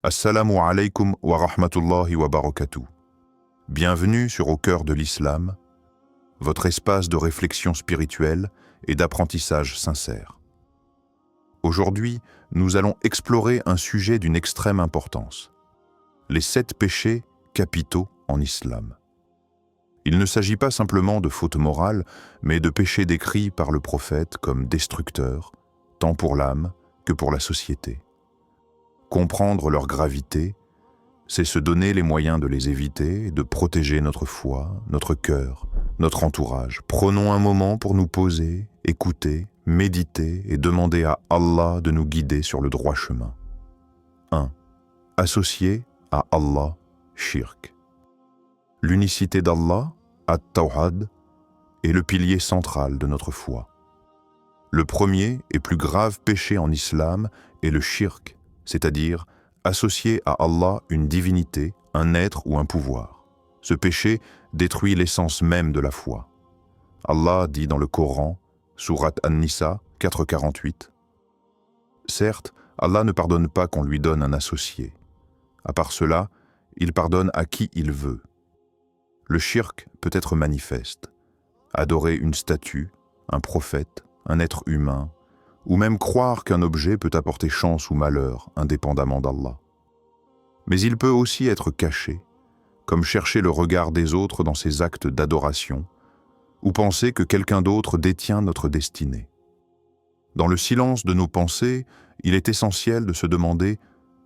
Assalamu alaikum wa rahmatullahi wa barakatuh. Bienvenue sur Au cœur de l'islam, votre espace de réflexion spirituelle et d'apprentissage sincère. Aujourd'hui, nous allons explorer un sujet d'une extrême importance, les 7 péchés capitaux en islam. Il ne s'agit pas simplement de fautes morales, mais de péchés décrits par le prophète comme destructeurs, tant pour l'âme que pour la société. Comprendre leur gravité, c'est se donner les moyens de les éviter et de protéger notre foi, notre cœur, notre entourage. Prenons un moment pour nous poser, écouter, méditer et demander à Allah de nous guider sur le droit chemin. 1. Associer à Allah, shirk. L'unicité d'Allah, at-tawhid, est le pilier central de notre foi. Le premier et plus grave péché en islam est le shirk, c'est-à-dire associer à Allah une divinité, un être ou un pouvoir. Ce péché détruit l'essence même de la foi. Allah dit dans le Coran, sourate An-Nisa 4,48, « Certes, Allah ne pardonne pas qu'on lui donne un associé. À part cela, il pardonne à qui il veut. Le shirk peut être manifeste. Adorer une statue, un prophète, un être humain, ou même croire qu'un objet peut apporter chance ou malheur, indépendamment d'Allah. Mais il peut aussi être caché, comme chercher le regard des autres dans ses actes d'adoration, ou penser que quelqu'un d'autre détient notre destinée. Dans le silence de nos pensées, il est essentiel de se demander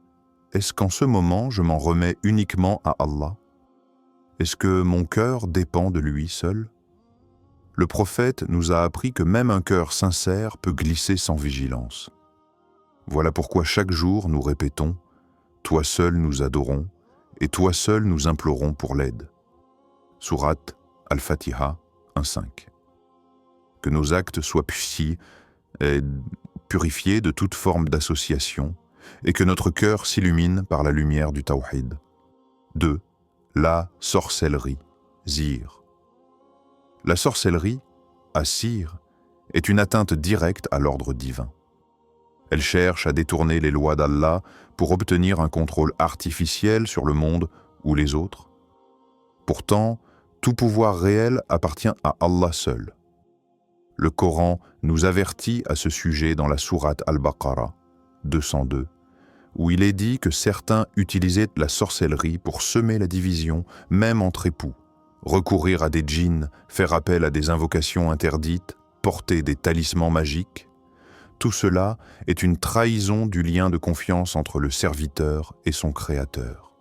« Est-ce qu'en ce moment je m'en remets uniquement à Allah? Est-ce que mon cœur dépend de lui seul ?» Le prophète nous a appris que même un cœur sincère peut glisser sans vigilance. Voilà pourquoi chaque jour nous répétons « Toi seul nous adorons et toi seul nous implorons pour l'aide » Sourate Al-Fatiha 1.5. Que nos actes soient purifiés de toute forme d'association et que notre cœur s'illumine par la lumière du Tawhid. 2. La sorcellerie, zir. La sorcellerie, assir, est une atteinte directe à l'ordre divin. Elle cherche à détourner les lois d'Allah pour obtenir un contrôle artificiel sur le monde ou les autres. Pourtant, tout pouvoir réel appartient à Allah seul. Le Coran nous avertit à ce sujet dans la sourate Al-Baqarah 202, où il est dit que certains utilisaient la sorcellerie pour semer la division, même entre époux. Recourir à des djinns, faire appel à des invocations interdites, porter des talismans magiques, tout cela est une trahison du lien de confiance entre le serviteur et son créateur.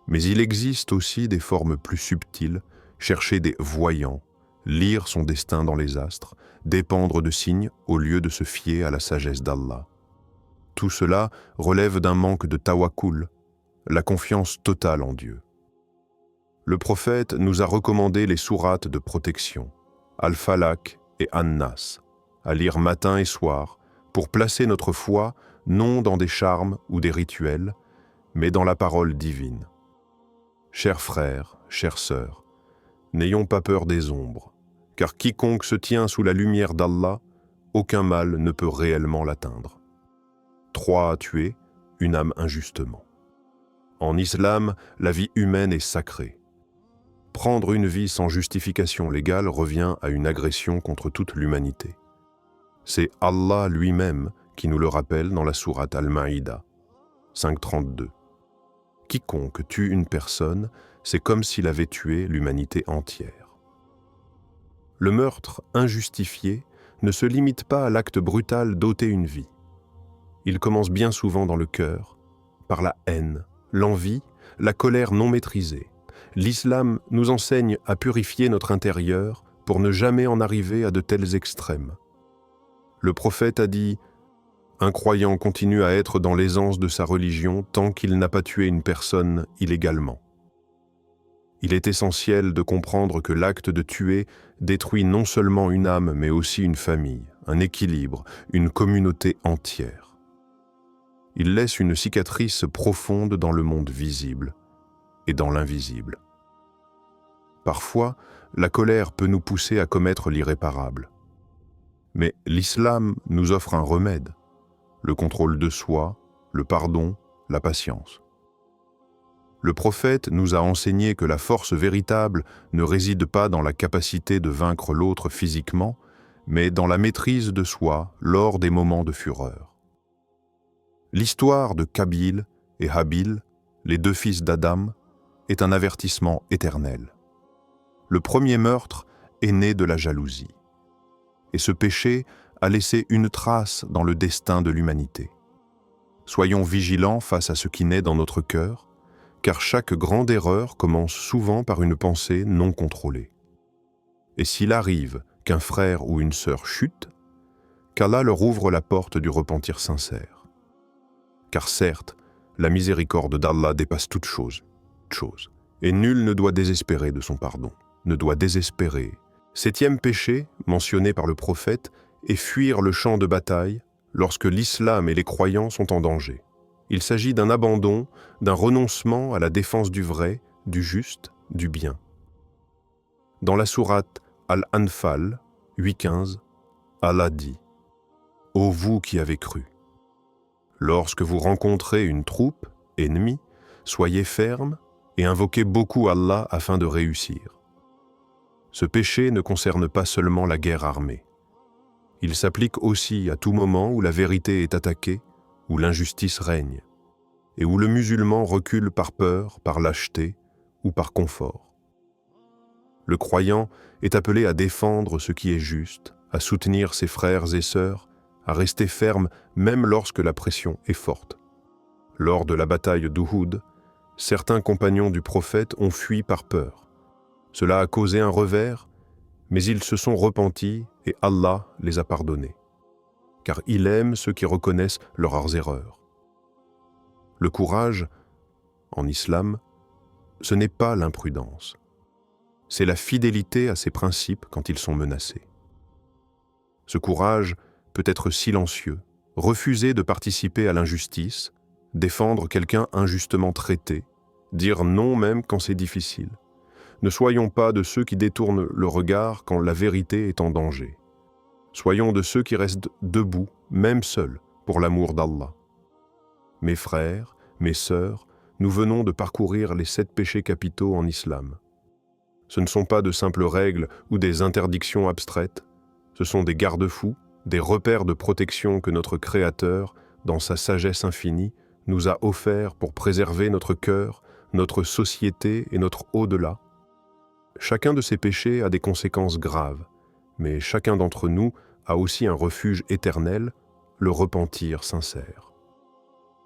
Mais il existe aussi des formes plus subtiles, chercher des voyants, lire son destin dans les astres, dépendre de signes au lieu de se fier à la sagesse d'Allah. Tout cela relève d'un manque de tawakkul, la confiance totale en Dieu. Le prophète nous a recommandé les sourates de protection, Al-Falaq et An-Nas, à lire matin et soir, pour placer notre foi non dans des charmes ou des rituels, mais dans la parole divine. Chers frères, chères sœurs, n'ayons pas peur des ombres, car quiconque se tient sous la lumière d'Allah, aucun mal ne peut réellement l'atteindre. 3 à tuer, une âme injustement. En islam, la vie humaine est sacrée. Prendre une vie sans justification légale revient à une agression contre toute l'humanité. C'est Allah lui-même qui nous le rappelle dans la sourate Al-Maïda 5.32. Quiconque tue une personne, c'est comme s'il avait tué l'humanité entière. Le meurtre injustifié ne se limite pas à l'acte brutal d'ôter une vie. Il commence bien souvent dans le cœur, par la haine, l'envie, la colère non maîtrisée. L'islam nous enseigne à purifier notre intérieur pour ne jamais en arriver à de tels extrêmes. Le prophète a dit « Un croyant continue à être dans l'aisance de sa religion tant qu'il n'a pas tué une personne illégalement. » Il est essentiel de comprendre que l'acte de tuer détruit non seulement une âme mais aussi une famille, un équilibre, une communauté entière. Il laisse une cicatrice profonde dans le monde visible et dans l'invisible. Parfois, la colère peut nous pousser à commettre l'irréparable. Mais l'islam nous offre un remède, le contrôle de soi, le pardon, la patience. Le prophète nous a enseigné que la force véritable ne réside pas dans la capacité de vaincre l'autre physiquement, mais dans la maîtrise de soi lors des moments de fureur. L'histoire de Qabil et Habil, les deux fils d'Adam, est un avertissement éternel. Le premier meurtre est né de la jalousie. Et ce péché a laissé une trace dans le destin de l'humanité. Soyons vigilants face à ce qui naît dans notre cœur, car chaque grande erreur commence souvent par une pensée non contrôlée. Et s'il arrive qu'un frère ou une sœur chute, qu'Allah leur ouvre la porte du repentir sincère. Car certes, la miséricorde d'Allah dépasse toute chose, et nul ne doit désespérer de son pardon, ne doit désespérer. Septième péché, mentionné par le prophète, est fuir le champ de bataille lorsque l'islam et les croyants sont en danger. Il s'agit d'un abandon, d'un renoncement à la défense du vrai, du juste, du bien. Dans la sourate Al-Anfal 8.15, Allah dit « Ô vous qui avez cru, lorsque vous rencontrez une troupe ennemie, soyez fermes et invoquez beaucoup Allah afin de réussir. » Ce péché ne concerne pas seulement la guerre armée. Il s'applique aussi à tout moment où la vérité est attaquée, où l'injustice règne, et où le musulman recule par peur, par lâcheté ou par confort. Le croyant est appelé à défendre ce qui est juste, à soutenir ses frères et sœurs, à rester ferme même lorsque la pression est forte. Lors de la bataille d'Uhud, certains compagnons du prophète ont fui par peur. Cela a causé un revers, mais ils se sont repentis et Allah les a pardonnés, car il aime ceux qui reconnaissent leurs erreurs. Le courage, en islam, ce n'est pas l'imprudence. C'est la fidélité à ses principes quand ils sont menacés. Ce courage peut être silencieux, refuser de participer à l'injustice, défendre quelqu'un injustement traité, dire non même quand c'est difficile. Ne soyons pas de ceux qui détournent le regard quand la vérité est en danger. Soyons de ceux qui restent debout, même seuls, pour l'amour d'Allah. Mes frères, mes sœurs, nous venons de parcourir les 7 péchés capitaux en islam. Ce ne sont pas de simples règles ou des interdictions abstraites, ce sont des garde-fous, des repères de protection que notre Créateur, dans sa sagesse infinie, nous a offerts pour préserver notre cœur, notre société et notre au-delà. Chacun de ces péchés a des conséquences graves, mais chacun d'entre nous a aussi un refuge éternel, le repentir sincère.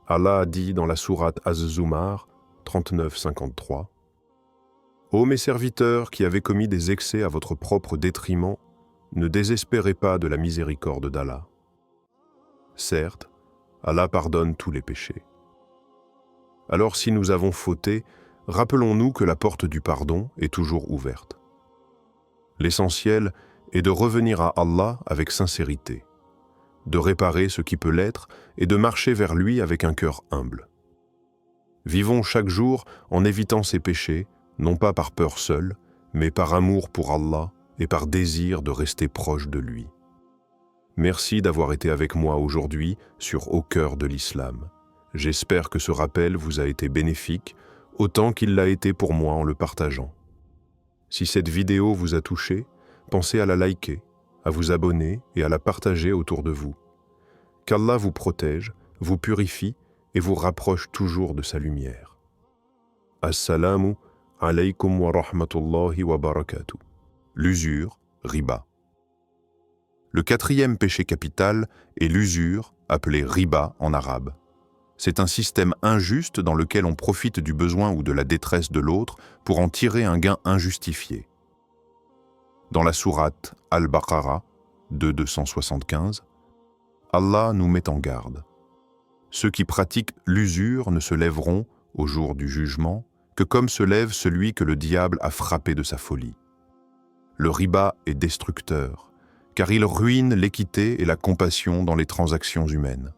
Allah a dit dans la sourate Az-Zumar 39-53 « Ô mes serviteurs qui avez commis des excès à votre propre détriment, ne désespérez pas de la miséricorde d'Allah. Certes, Allah pardonne tous les péchés. Alors si nous avons fauté, rappelons-nous que la porte du pardon est toujours ouverte. L'essentiel est de revenir à Allah avec sincérité, de réparer ce qui peut l'être et de marcher vers lui avec un cœur humble. Vivons chaque jour en évitant ces péchés, non pas par peur seule, mais par amour pour Allah et par désir de rester proche de lui. Merci d'avoir été avec moi aujourd'hui sur Au cœur de l'islam. J'espère que ce rappel vous a été bénéfique, autant qu'il l'a été pour moi en le partageant. Si cette vidéo vous a touché, pensez à la liker, à vous abonner et à la partager autour de vous. Qu'Allah vous protège, vous purifie et vous rapproche toujours de sa lumière. Assalamu alaykum wa rahmatullahi wa barakatuh. L'usure, riba. Le 4e péché capital est l'usure, appelée riba en arabe. C'est un système injuste dans lequel on profite du besoin ou de la détresse de l'autre pour en tirer un gain injustifié. Dans la sourate Al-Baqarah 2.275, Allah nous met en garde. Ceux qui pratiquent l'usure ne se lèveront, au jour du jugement, que comme se lève celui que le diable a frappé de sa folie. Le riba est destructeur, car il ruine l'équité et la compassion dans les transactions humaines.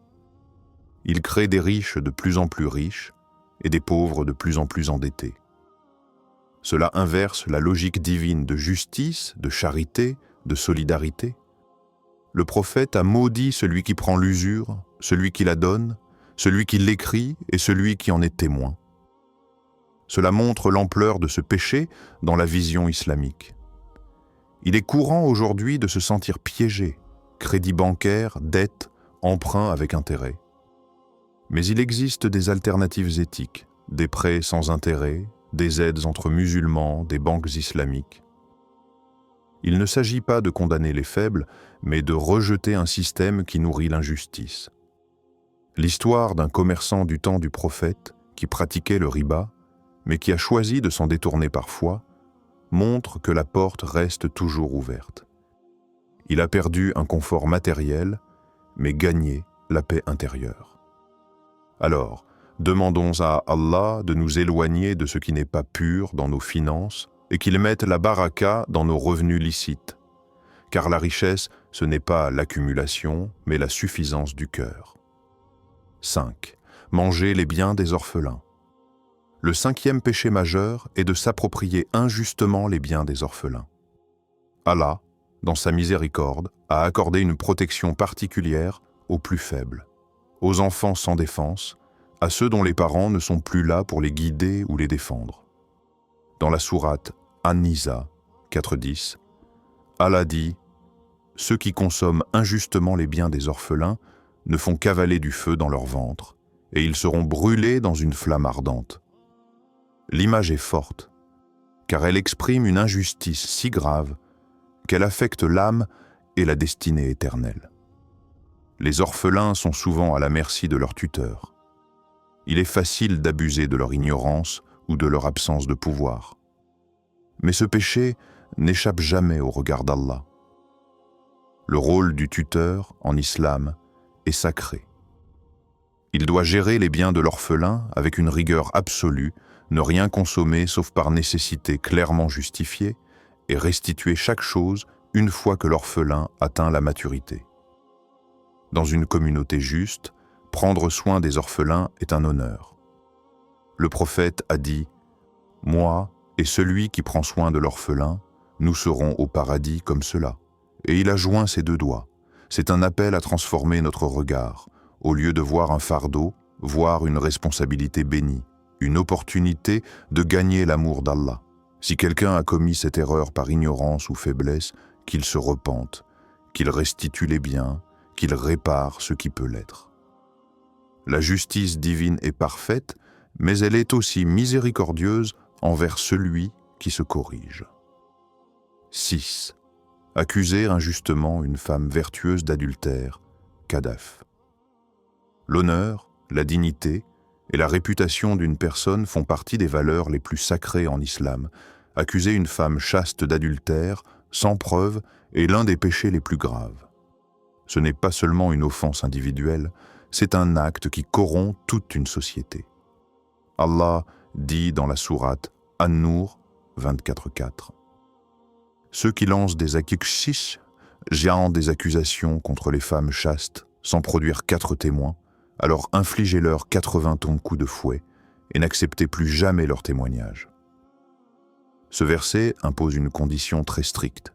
Il crée des riches de plus en plus riches et des pauvres de plus en plus endettés. Cela inverse la logique divine de justice, de charité, de solidarité. Le prophète a maudit celui qui prend l'usure, celui qui la donne, celui qui l'écrit et celui qui en est témoin. Cela montre l'ampleur de ce péché dans la vision islamique. Il est courant aujourd'hui de se sentir piégé, crédit bancaire, dette, emprunt avec intérêt. Mais il existe des alternatives éthiques, des prêts sans intérêt, des aides entre musulmans, des banques islamiques. Il ne s'agit pas de condamner les faibles, mais de rejeter un système qui nourrit l'injustice. L'histoire d'un commerçant du temps du prophète qui pratiquait le riba, mais qui a choisi de s'en détourner parfois, montre que la porte reste toujours ouverte. Il a perdu un confort matériel, mais gagné la paix intérieure. Alors, demandons à Allah de nous éloigner de ce qui n'est pas pur dans nos finances et qu'il mette la baraka dans nos revenus licites. Car la richesse, ce n'est pas l'accumulation, mais la suffisance du cœur. 5. Manger les biens des orphelins. Le 5e péché majeur est de s'approprier injustement les biens des orphelins. Allah, dans sa miséricorde, a accordé une protection particulière aux plus faibles, aux enfants sans défense, à ceux dont les parents ne sont plus là pour les guider ou les défendre. Dans la sourate An-Nisa 4.10, Allah dit « Ceux qui consomment injustement les biens des orphelins ne font qu'avaler du feu dans leur ventre, et ils seront brûlés dans une flamme ardente. » L'image est forte, car elle exprime une injustice si grave qu'elle affecte l'âme et la destinée éternelle. Les orphelins sont souvent à la merci de leurs tuteurs. Il est facile d'abuser de leur ignorance ou de leur absence de pouvoir. Mais ce péché n'échappe jamais au regard d'Allah. Le rôle du tuteur, en islam, est sacré. Il doit gérer les biens de l'orphelin avec une rigueur absolue, ne rien consommer sauf par nécessité clairement justifiée, et restituer chaque chose une fois que l'orphelin atteint la maturité. Dans une communauté juste, prendre soin des orphelins est un honneur. Le prophète a dit « Moi et celui qui prend soin de l'orphelin, nous serons au paradis comme cela. » Et il a joint ses 2 doigts. C'est un appel à transformer notre regard. Au lieu de voir un fardeau, voir une responsabilité bénie, une opportunité de gagner l'amour d'Allah. Si quelqu'un a commis cette erreur par ignorance ou faiblesse, qu'il se repente, qu'il restitue les biens, qu'il répare ce qui peut l'être. La justice divine est parfaite, mais elle est aussi miséricordieuse envers celui qui se corrige. 6. Accuser injustement une femme vertueuse d'adultère, Kadhaf. L'honneur, la dignité et la réputation d'une personne font partie des valeurs les plus sacrées en islam. Accuser une femme chaste d'adultère, sans preuve, est l'un des péchés les plus graves. Ce n'est pas seulement une offense individuelle, c'est un acte qui corrompt toute une société. Allah dit dans la sourate An-Nur 24.4 « Ceux qui lancent des akikshis, géant des accusations contre les femmes chastes, sans produire 4 témoins, alors infligez-leur 80 coups de fouet et n'acceptez plus jamais leur témoignage. » Ce verset impose une condition très stricte.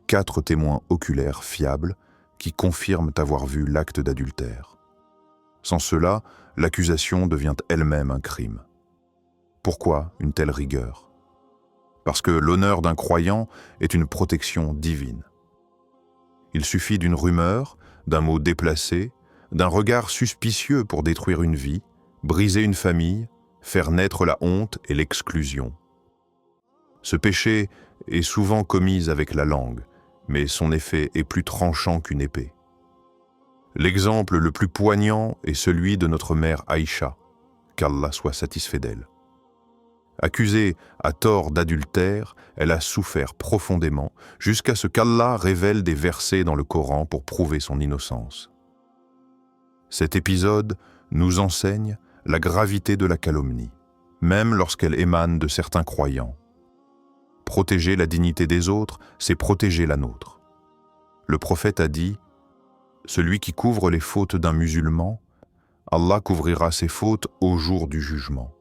4 témoins oculaires fiables qui confirment avoir vu l'acte d'adultère. Sans cela, l'accusation devient elle-même un crime. Pourquoi une telle rigueur? Parce que l'honneur d'un croyant est une protection divine. Il suffit d'une rumeur, d'un mot déplacé, d'un regard suspicieux pour détruire une vie, briser une famille, faire naître la honte et l'exclusion. Ce péché est souvent commis avec la langue, mais son effet est plus tranchant qu'une épée. L'exemple le plus poignant est celui de notre mère Aïcha, qu'Allah soit satisfait d'elle. Accusée à tort d'adultère, elle a souffert profondément jusqu'à ce qu'Allah révèle des versets dans le Coran pour prouver son innocence. Cet épisode nous enseigne la gravité de la calomnie, même lorsqu'elle émane de certains croyants. Protéger la dignité des autres, c'est protéger la nôtre. Le prophète a dit « Celui qui couvre les fautes d'un musulman, Allah couvrira ses fautes au jour du jugement. »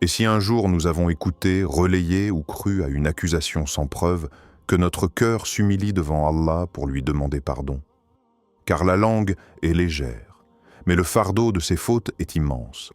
Et si un jour nous avons écouté, relayé ou cru à une accusation sans preuve, que notre cœur s'humilie devant Allah pour lui demander pardon. Car la langue est légère, mais le fardeau de ses fautes est immense.